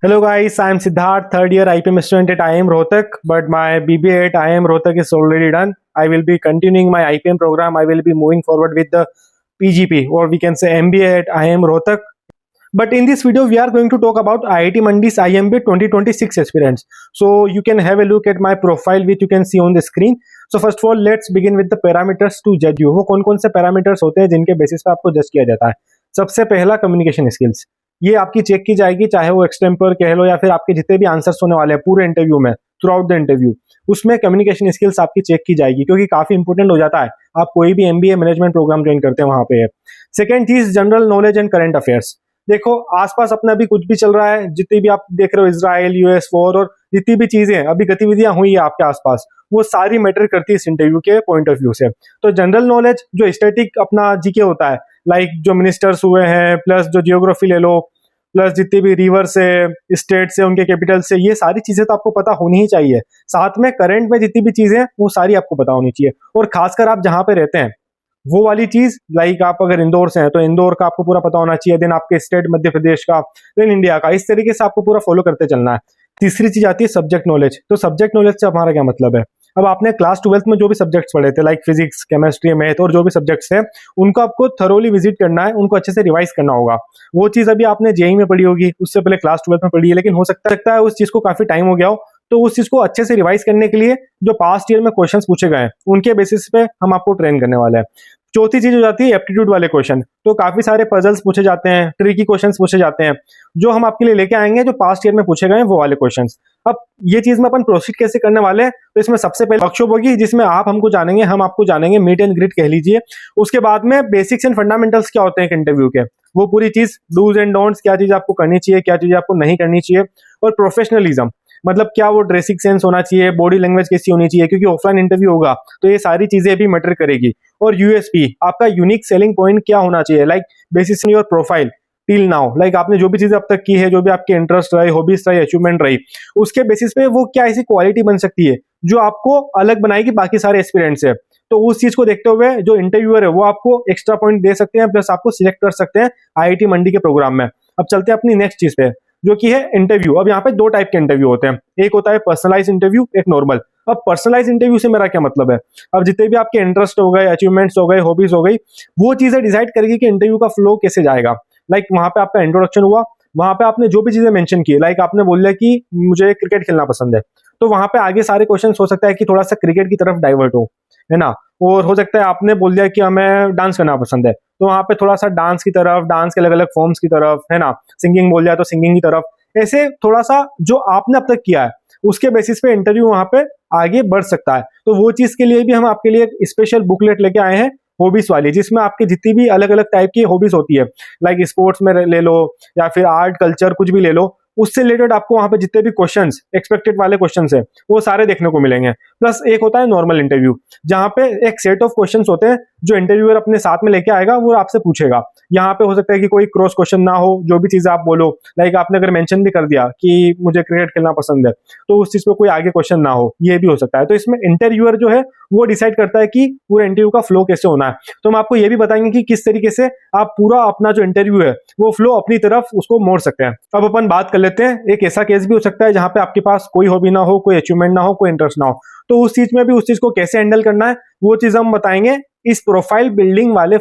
Hello guys, I am Siddharth, third year IPM student at IIM Rohtak, but my BBA at IIM Rohtak is already done. I will be continuing my IPM program. I will be moving forward with the PGP, or we can say MBA at IIM Rohtak. But in this video, we are going to talk about IIT Mandi's IMB 2026 aspirants. So you can have a look at my profile, which you can see on the screen. So first of all, let's begin with the parameters to judge you. वो कौन कौन से parameters होते हैं जिनके basis पे आपको जज किया जाता है? सबसे पहला कम्युनिकेशन स्किल्स, ये आपकी चेक की जाएगी, चाहे वो एक्सटेम्पर कह लो या फिर आपके जितने भी आंसर्स होने वाले हैं पूरे इंटरव्यू में, थ्रू आउट द इंटरव्यू, उसमें कम्युनिकेशन स्किल्स आपकी चेक की जाएगी, क्योंकि काफी इंपॉर्टेंट हो जाता है आप कोई भी एमबीए मैनेजमेंट प्रोग्राम ज्वाइन करते हैं वहां पे। सेकंड चीज, general knowledge and current affairs. देखो आसपास अपना अभी कुछ भी चल रहा है, जितनी भी आप देख रहे हो इजराइल यूएस वॉर और जितनी भी चीजें अभी गतिविधियां हुई है आपके आसपास, वो सारी मैटर करती है इस इंटरव्यू के पॉइंट ऑफ व्यू से। तो जनरल नॉलेज जो स्टैटिक अपना जीके होता है, लाइक जो मिनिस्टर्स हुए हैं, प्लस जो जियोग्राफी ले लो, प्लस जितनी भी रिवर से, स्टेट से, उनके कैपिटल से, ये सारी चीजें तो आपको पता होनी ही चाहिए। साथ में करंट में जितनी भी चीजें वो सारी आपको पता होनी चाहिए, और खासकर आप जहां पे रहते हैं वो वाली चीज, लाइक आप अगर इंदौर से हैं तो इंदौर का आपको पूरा पता होना चाहिए, देन आपके स्टेट मध्य प्रदेश का, देन इंडिया का, इस तरीके से आपको पूरा फॉलो करते चलना है। तीसरी चीज आती है सब्जेक्ट नॉलेज। तो सब्जेक्ट नॉलेज से हमारा क्या मतलब है? अब आपने क्लास 12th में जो भी सब्जेक्ट्स पढ़े थे, लाइक फिजिक्स, केमिस्ट्री, मैथ और जो भी सब्जेक्ट्स थे, उनको आपको थरोली विजिट करना है, उनको अच्छे से रिवाइज करना होगा। वो चीज अभी आपने जेई में पढ़ी होगी, उससे पहले क्लास 12th में पढ़ी है, लेकिन हो सकता है उस चीज को काफी टाइम हो गया हो, तो उस चीज को अच्छे से रिवाइज करने के लिए जो पास्ट ईयर में क्वेश्चंस पूछे गए हैं उनके बेसिस पे हम आपको ट्रेन करने वाले हैं। चौथी चीज हो जाती है एप्टीट्यूड वाले क्वेश्चन। तो काफी सारे पजल्स पूछे जाते हैं, ट्रिकी क्वेश्चंस पूछे जाते हैं, जो हम आपके लिए लेके आएंगे, जो पास्ट ईयर में पूछे गए हैं वो वाले क्वेश्चंस। अब ये चीज में अपन प्रोसीड कैसे करने वाले हैं, तो इसमें सबसे पहले वर्कशॉप होगी जिसमें आप हमको जानेंगे, हम आपको जानेंगे, मीट एंड ग्रीट कह लीजिए। उसके बाद में बेसिक्स एंड फंडामेंटल्स क्या होते हैं एक इंटरव्यू के, वो पूरी चीज, डूज एंड डोंट्स, क्या चीज आपको करनी चाहिए, क्या चीज आपको नहीं करनी चाहिए, और प्रोफेशनलिज्म, मतलब क्या वो ड्रेसिंग सेंस होना चाहिए, बॉडी लैंग्वेज कैसी होनी चाहिए, क्योंकि ऑफलाइन इंटरव्यू होगा तो ये सारी चीजें भी मैटर करेगी। और यूएसपी, आपका यूनिक सेलिंग पॉइंट क्या होना चाहिए, like basis on your profile till now, like आपने जो भी चीजें अब तक की है, जो भी आपके इंटरेस्ट रहे, हॉबीज रही, अचीवमेंट रही, उसके बेसिस पे वो क्या ऐसी क्वालिटी बन सकती है जो आपको अलग बनाएगी बाकी सारे एस्पिरेंट्स से। तो उस चीज को देखते हुए जो इंटरव्यूअर है वो आपको एक्स्ट्रा पॉइंट दे सकते हैं, प्लस आपको सिलेक्ट कर सकते हैं आईआईटी मंडी के प्रोग्राम में। अब चलते हैं अपनी नेक्स्ट चीज पे, जो कि है इंटरव्यू। अब यहाँ पे दो टाइप के इंटरव्यू होते हैं, एक होता है पर्सनलाइज इंटरव्यू, एक नॉर्मल। अब पर्सनलाइज इंटरव्यू से मेरा क्या मतलब है? अब जितने भी आपके इंटरेस्ट हो गए, अचीवमेंट्स हो गए, हॉबीज हो गई, वो चीजें डिसाइड करेगी कि इंटरव्यू का फ्लो कैसे जाएगा। लाइक वहां पे आपका इंट्रोडक्शन हुआ, वहां पे आपने जो भी चीजें मेंशन की, लाइक आपने बोला कि मुझे क्रिकेट खेलना पसंद है, तो वहां पे आगे सारे क्वेश्चन हो सकता है कि थोड़ा सा क्रिकेट की तरफ डाइवर्ट हो, है ना। और हो सकता है आपने बोल दिया कि हमें डांस करना पसंद है, तो वहां पे थोड़ा सा डांस की तरफ, डांस के अलग अलग फॉर्म्स की तरफ, है ना। सिंगिंग बोल दिया तो सिंगिंग की तरफ, ऐसे थोड़ा सा जो आपने अब तक किया है उसके बेसिस पे इंटरव्यू वहां पे आगे बढ़ सकता है। तो वो चीज के लिए भी हम आपके लिए एक स्पेशल बुकलेट लेके आए हैं, हॉबीज वाली, जिसमें आपकी जितनी भी अलग अलग टाइप की हॉबीज होती है, लाइक स्पोर्ट्स में ले लो या फिर आर्ट कल्चर कुछ भी ले लो, उससे रिलेटेड आपको वहां पे जितने भी क्वेश्चंस, एक्सपेक्टेड वाले क्वेश्चंस है, वो सारे देखने को मिलेंगे। प्लस एक होता है नॉर्मल इंटरव्यू, जहां पे एक सेट ऑफ क्वेश्चंस होते हैं जो इंटरव्यूअर अपने साथ में लेके आएगा, वो आपसे पूछेगा। यहाँ पे हो सकता है कि कोई क्रॉस क्वेश्चन ना हो, जो भी चीज आप बोलो, लाइक आपने अगर मेंशन भी कर दिया कि मुझे क्रिकेट खेलना पसंद है, तो उस चीज पे कोई आगे क्वेश्चन ना हो, ये भी हो सकता है। तो इसमें इंटरव्यूअर जो है वो डिसाइड करता है कि पूरे इंटरव्यू का फ्लो कैसे होना है। तो हम आपको ये भी बताएंगे कि किस तरीके से आप पूरा अपना जो इंटरव्यू है वो फ्लो अपनी तरफ उसको मोड़ सकते हैं। अब अपन बात कर लेते हैं, एक ऐसा केस भी हो सकता है जहां पे आपके पास कोई हॉबी ना हो, कोई अचीवमेंट ना हो, कोई इंटरेस्ट ना हो, तो उस चीज में भी उस चीज को कैसे हैंडल करना है वो चीज हम बताएंगे इस प्रोफाइल बिल्डिंग वाले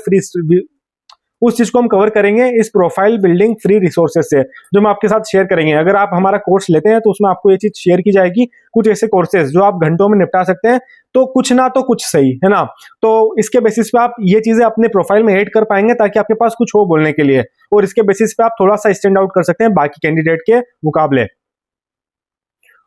उस चीज को हम कवर करेंगे इस प्रोफाइल बिल्डिंग फ्री रिसोर्सेज से, जो हम आपके साथ शेयर करेंगे। अगर आप हमारा कोर्स लेते हैं तो उसमें आपको ये चीज शेयर की जाएगी, कुछ ऐसे कोर्सेज जो आप घंटों में निपटा सकते हैं, तो कुछ ना तो कुछ सही, है ना। तो इसके बेसिस पे आप ये चीजें अपने प्रोफाइल में ऐड कर पाएंगे ताकि आपके पास कुछ हो बोलने के लिए, और इसके बेसिस पे आप थोड़ा सा स्टैंड आउट कर सकते हैं बाकी कैंडिडेट के मुकाबले।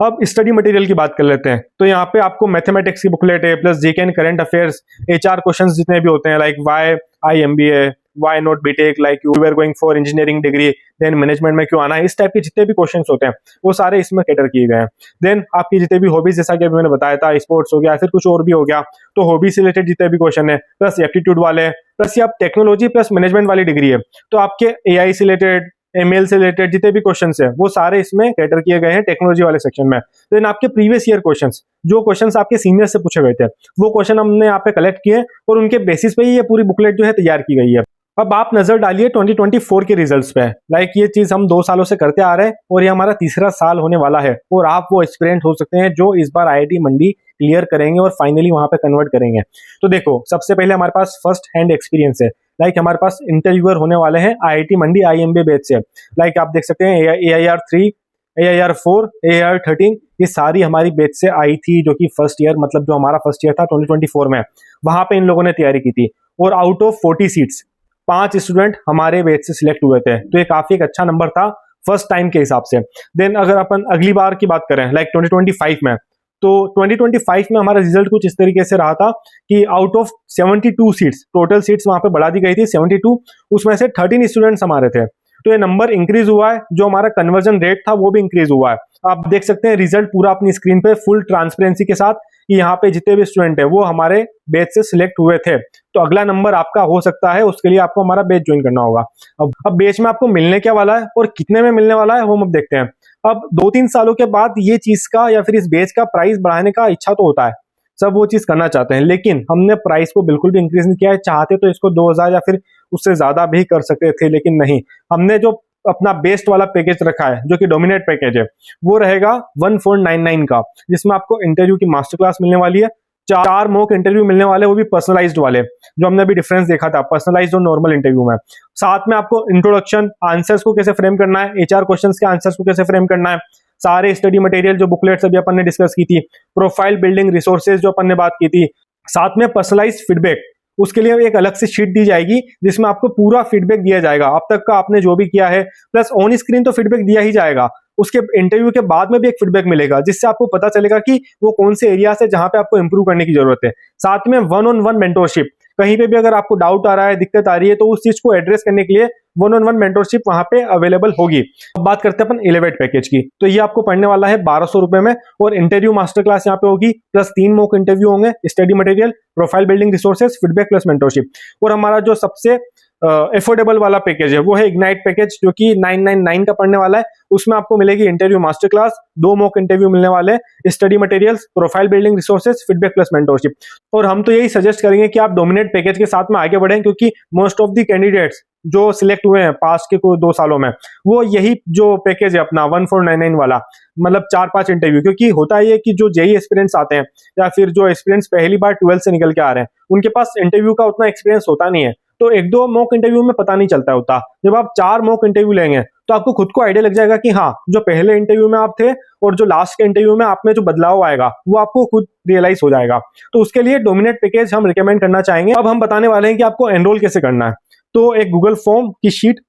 अब स्टडी मटेरियल की बात कर लेते हैं, तो यहाँ पे आपको मैथमेटिक्स की बुकलेट है, plus GK and current affairs, HR questions जितने भी होते हैं, like why I MBA, why not BTech, like you were going for engineering degree, then management में क्यों आना है, इस टाइप के जितने भी क्वेश्चंस होते हैं वो सारे इसमें कैटर किए गए हैं। देन आपकी जितने भी हॉबीज, जैसा कि अभी मैंने बताया था, स्पोर्ट्स हो गया, फिर कुछ और भी हो गया, तो हॉबी से रिलेटेड जितने भी क्वेश्चन है, प्लस एप्टीट्यूड वाले, प्लस ये आप टेक्नोलॉजी प्लस मैनेजमेंट वाली डिग्री है, तो आपके एआई से रिलेटेड, एमएल से रिलेटेड जितने भी क्वेश्चंस है वो सारे इसमें कैटर किए गए हैं टेक्नोलॉजी वाले सेक्शन में। देन आपके प्रीवियस ईयर क्वेश्चंस, जो क्वेश्चंस आपके सीनियर से पूछे गए थे, वो क्वेश्चन हमने यहाँ पे कलेक्ट किए और उनके बेसिस पे ही ये पूरी बुकलेट जो है तैयार की गई है। अब आप नजर डालिए 2024 के रिजल्ट्स पे। लाइक ये चीज हम 2 सालों से करते आ रहे हैं और ये हमारा तीसरा साल होने वाला है, और आप वो एस्पिरेंट हो सकते हैं जो इस बार आईआईटी मंडी क्लियर करेंगे और फाइनली वहां पे कन्वर्ट करेंगे। तो देखो, सबसे पहले हमारे पास फर्स्ट हैंड एक्सपीरियंस है। लाइक हमारे पास इंटरव्यूअर होने वाले हैं आईआईटी मंडी आईएमबी बैच से। लाइक आप देख सकते हैं AIR3, AIR4, AIR13, ये सारी हमारी बैच से आई थी, जो कि फर्स्ट ईयर, मतलब जो हमारा फर्स्ट ईयर था 2024 में, वहां पे इन लोगों ने तैयारी की थी। और आउट ऑफ 40 सीट्स 5 स्टूडेंट हमारे बैच से सिलेक्ट हुए थे, तो ये काफी एक अच्छा नंबर था फर्स्ट टाइम के हिसाब से। देन अगर अपन अगली बार की बात करें, लाइक 2025 में, तो 2025 में हमारा रिजल्ट कुछ इस तरीके से रहा था कि out of 72 seats, total seats वहां पे बढ़ा दी गई थी 72, उसमें से 13 स्टूडेंट्स हमारे थे। तो ये नंबर इंक्रीज हुआ है, जो हमारा कन्वर्जन रेट था वो भी इंक्रीज हुआ है। आप देख सकते हैं रिजल्ट पूरा अपनी स्क्रीन पे फुल ट्रांसपेरेंसी के साथ कि यहाँ पे जितने भी स्टूडेंट है वो हमारे बैच से सिलेक्ट हुए थे। तो अगला नंबर आपका हो सकता है, उसके लिए आपको हमारा बैच ज्वाइन करना होगा। अब बैच में आपको मिलने क्या वाला है और कितने में मिलने वाला है वो हम देखते हैं। अब 2-3 सालों के बाद ये चीज का या फिर इस बैच का प्राइस बढ़ाने का इच्छा तो होता है, सब वो चीज करना चाहते हैं, लेकिन हमने प्राइस को बिल्कुल भी इंक्रीज नहीं किया है। चाहते तो इसको 2000 या फिर उससे ज्यादा भी कर सकते थे, लेकिन नहीं, हमने जो अपना बेस्ट वाला पैकेज रखा है, जो कि डोमिनेट पैकेज है, वो रहेगा 1499 का, जिसमें आपको इंटरव्यू की मास्टर क्लास मिलने वाली है, 4 मॉक इंटरव्यू मिलने वाले, वो भी पर्सनलाइज्ड वाले, जो हमने अभी डिफरेंस देखा था पर्सनलाइज्ड और नॉर्मल इंटरव्यू में। साथ में आपको इंट्रोडक्शन, आंसर्स को कैसे फ्रेम करना है, HR क्वेश्चंस के आंसर्स को कैसे फ्रेम करना है, सारे स्टडी मटेरियल जो बुकलेट्स अभी अपन ने डिस्कस की थी, प्रोफाइल बिल्डिंग रिसोर्सेज जो अपन ने बात की थी, साथ में पर्सनलाइज्ड फीडबैक, उसके लिए एक अलग से शीट दी जाएगी जिसमें आपको पूरा फीडबैक दिया जाएगा, अब तक का आपने जो भी किया है, प्लस ऑन स्क्रीन तो फीडबैक दिया ही जाएगा, उसके इंटरव्यू के बाद में भी एक फीडबैक मिलेगा, जिससे आपको पता चलेगा कि वो कौन से एरिया है जहां पे आपको इंप्रूव करने की जरूरत है। साथ में 1-on-1 मेंटोरशिप, कहीं पे भी अगर आपको डाउट आ रहा है, दिक्कत आ रही है, तो उस चीज को एड्रेस करने के लिए 1-on-1 मेंटोरशिप वहां पे अवेलेबल होगी। अब बात करते हैं अपन एलिवेट पैकेज की, तो ये आपको पढ़ने वाला है 1200 रुपए में, और इंटरव्यू मास्टर क्लास यहाँ पे होगी, प्लस 3 मॉक इंटरव्यू होंगे, study material, profile building resources, feedback plus mentorship. और हमारा जो सबसे एफोर्डेबल वाला पैकेज है वो है इग्नाइट पैकेज, जो कि 999 का पड़ने वाला है। उसमें आपको मिलेगी interview master class, 2 mock interview मिलने वाले, study materials, profile building resources, feedback plus mentorship. और हम तो यही सजेस्ट करेंगे कि आप डोमिनेट पैकेज के साथ में आगे बढ़ें, क्योंकि मोस्ट ऑफ द कैंडिडेट्स जो सिलेक्ट हुए हैं पास्ट के 2 सालों में, वो यही जो पैकेज है अपना 1499 वाला, मतलब 4-5 इंटरव्यू, क्योंकि होता है कि जो जेई एक्सपीरियंस आते हैं या फिर जो एक्सपीरियंस पहली बार 12 से निकल के आ रहे हैं, उनके पास इंटरव्यू का उतना एक्सपीरियंस होता नहीं है, तो 1-2 मॉक इंटरव्यू में पता नहीं चलता होता। जब आप 4 मॉक इंटरव्यू लेंगे तो आपको खुद को आइडिया लग जाएगा कि हाँ, जो पहले इंटरव्यू में आप थे और जो लास्ट के इंटरव्यू में आप में जो बदलाव आएगा वो आपको खुद रियलाइज हो जाएगा। तो उसके लिए डोमिनेट पैकेज हम रिकमेंड करना चाहेंगे। अब हम बताने वाले हैं कि आपको एनरोल कैसे करना है। तो एक गूगल फॉर्म की शीट,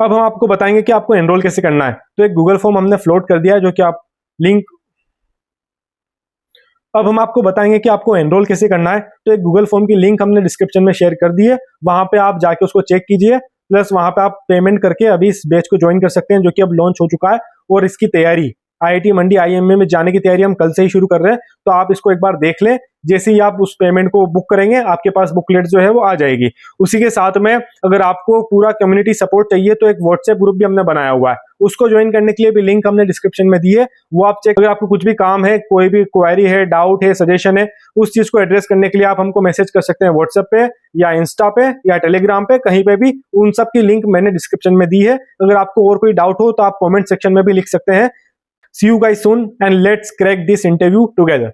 अब हम आपको बताएंगे कि आपको एनरोल कैसे करना है। तो एक गूगल फॉर्म हमने फ्लोट कर दिया है, जो कि आप लिंक, अब हम आपको बताएंगे कि आपको एनरोल कैसे करना है। तो एक गूगल फॉर्म की लिंक हमने डिस्क्रिप्शन में शेयर कर दी है, वहां पे आप जाके उसको चेक कीजिए, प्लस वहां पे आप पेमेंट करके अभी इस बैच को ज्वाइन कर सकते हैं, जो कि अब लॉन्च हो चुका है। और इसकी तैयारी आईआईटी मंडी आईएमए में जाने की तैयारी हम कल से ही शुरू कर रहे हैं, तो आप इसको एक बार देख लें। जैसे ही आप उस पेमेंट को बुक करेंगे, आपके पास बुकलेट जो है वो आ जाएगी। उसी के साथ में अगर आपको पूरा कम्युनिटी सपोर्ट चाहिए तो एक व्हाट्सएप ग्रुप भी हमने बनाया हुआ है, उसको ज्वाइन करने के लिए भी लिंक हमने डिस्क्रिप्शन में दी है, वो आप चेक। अगर आपको कुछ भी काम है, कोई भी क्वेरी है, डाउट है, सजेशन है, उस चीज को एड्रेस करने के लिए आप हमको मैसेज कर सकते हैं व्हाट्सएप पे या इंस्टा पे या टेलीग्राम पे, कहीं पे भी। उन सब की लिंक मैंने डिस्क्रिप्शन में दी है। अगर आपको और कोई डाउट हो तो आप कॉमेंट सेक्शन में भी लिख सकते हैं। See you guys soon and let's crack this interview together.